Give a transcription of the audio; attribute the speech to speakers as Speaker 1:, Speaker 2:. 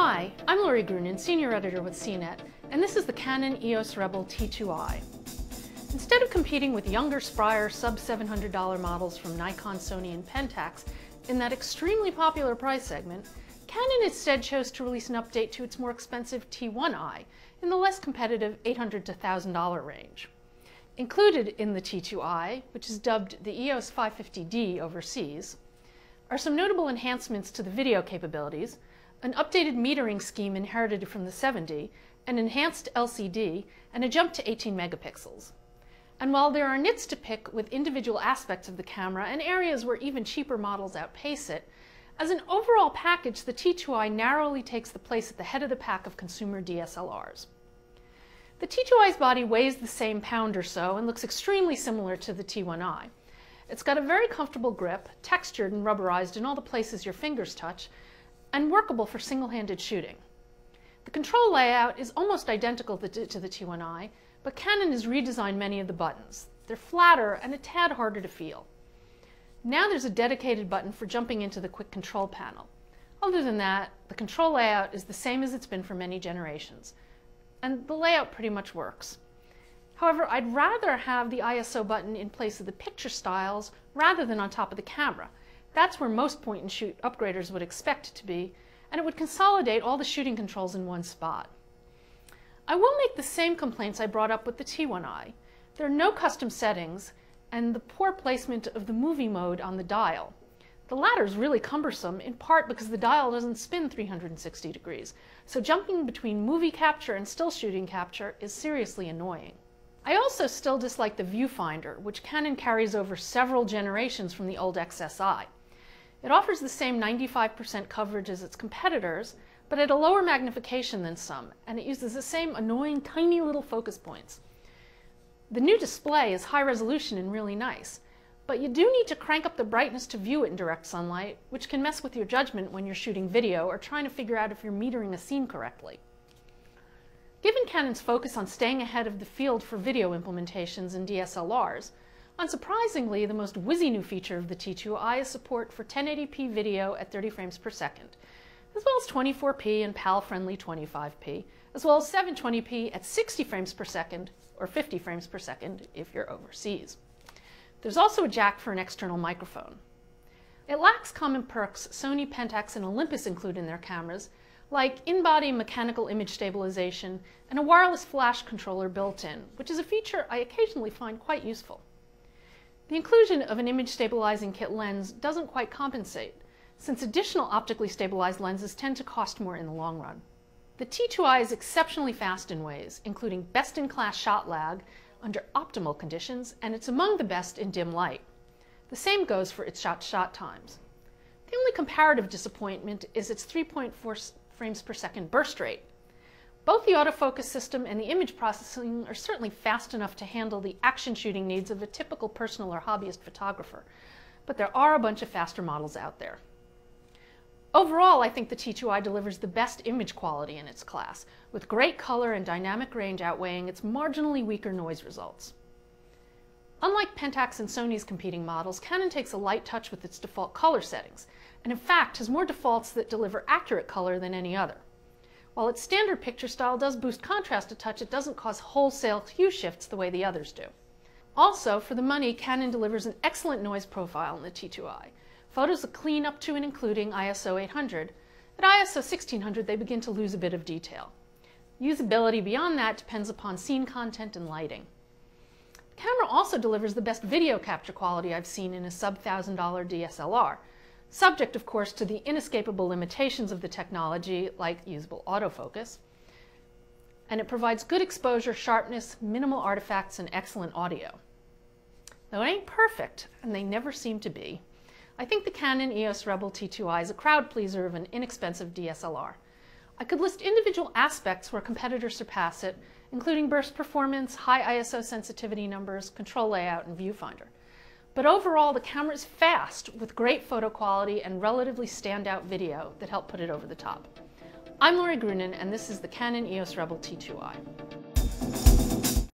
Speaker 1: Hi, I'm Lori Grunin, Senior Editor with CNET, and this is the Canon EOS Rebel T2i. Instead of competing with younger, sprier, sub-$700 models from Nikon, Sony, and Pentax in that extremely popular price segment, Canon instead chose to release an update to its more expensive T1i in the less competitive $800 to $1,000 range. Included in the T2i, which is dubbed the EOS 550D overseas, are some notable enhancements to the video capabilities, an updated metering scheme inherited from the 7D, an enhanced LCD, and a jump to 18 megapixels. And while there are nits to pick with individual aspects of the camera and areas where even cheaper models outpace it, as an overall package, the T2i narrowly takes the place at the head of the pack of consumer DSLRs. The T2i's body weighs the same pound or so and looks extremely similar to the T1i. It's got a very comfortable grip, textured and rubberized in all the places your fingers touch, and workable for single-handed shooting. The control layout is almost identical to the T1i, but Canon has redesigned many of the buttons. They're flatter and a tad harder to feel. Now there's a dedicated button for jumping into the quick control panel. Other than that, the control layout is the same as it's been for many generations, and the layout pretty much works. However, I'd rather have the ISO button in place of the picture styles rather than on top of the camera. That's where most point-and-shoot upgraders would expect it to be, and it would consolidate all the shooting controls in one spot. I will make the same complaints I brought up with the T1i. There are no custom settings, and the poor placement of the movie mode on the dial. The latter is really cumbersome, in part because the dial doesn't spin 360 degrees, so jumping between movie capture and still shooting capture is seriously annoying. I also still dislike the viewfinder, which Canon carries over several generations from the old XSI. It offers the same 95% coverage as its competitors, but at a lower magnification than some, and it uses the same annoying tiny little focus points. The new display is high resolution and really nice, but you do need to crank up the brightness to view it in direct sunlight, which can mess with your judgment when you're shooting video or trying to figure out if you're metering a scene correctly. Given Canon's focus on staying ahead of the field for video implementations in DSLRs, unsurprisingly, the most whizzy new feature of the T2i is support for 1080p video at 30 frames per second, as well as 24p and PAL-friendly 25p, as well as 720p at 60 frames per second, or 50 frames per second if you're overseas. There's also a jack for an external microphone. It lacks common perks Sony, Pentax, and Olympus include in their cameras, like in-body mechanical image stabilization and a wireless flash controller built in, which is a feature I occasionally find quite useful. The inclusion of an image stabilizing kit lens doesn't quite compensate, since additional optically stabilized lenses tend to cost more in the long run. The T2i is exceptionally fast in ways, including best-in-class shot lag under optimal conditions, and it's among the best in dim light. The same goes for its shot-to-shot times. The only comparative disappointment is its 3.4 frames per second burst rate. Both the autofocus system and the image processing are certainly fast enough to handle the action shooting needs of a typical personal or hobbyist photographer, but there are a bunch of faster models out there. Overall, I think the T2i delivers the best image quality in its class, with great color and dynamic range outweighing its marginally weaker noise results. Unlike Pentax and Sony's competing models, Canon takes a light touch with its default color settings, and in fact has more defaults that deliver accurate color than any other. While its standard picture style does boost contrast a touch, it doesn't cause wholesale hue shifts the way the others do. Also, for the money, Canon delivers an excellent noise profile in the T2i. Photos are clean up to and including ISO 800. At ISO 1600, they begin to lose a bit of detail. Usability beyond that depends upon scene content and lighting. The camera also delivers the best video capture quality I've seen in a sub-$1,000 DSLR, subject, of course, to the inescapable limitations of the technology, like usable autofocus. And it provides good exposure, sharpness, minimal artifacts, and excellent audio. Though it ain't perfect, and they never seem to be, I think the Canon EOS Rebel T2i is a crowd pleaser of an inexpensive DSLR. I could list individual aspects where competitors surpass it, including burst performance, high ISO sensitivity numbers, control layout, and viewfinder. But overall, the camera is fast, with great photo quality and relatively standout video that help put it over the top. I'm Lori Grunin, and this is the Canon EOS Rebel T2i.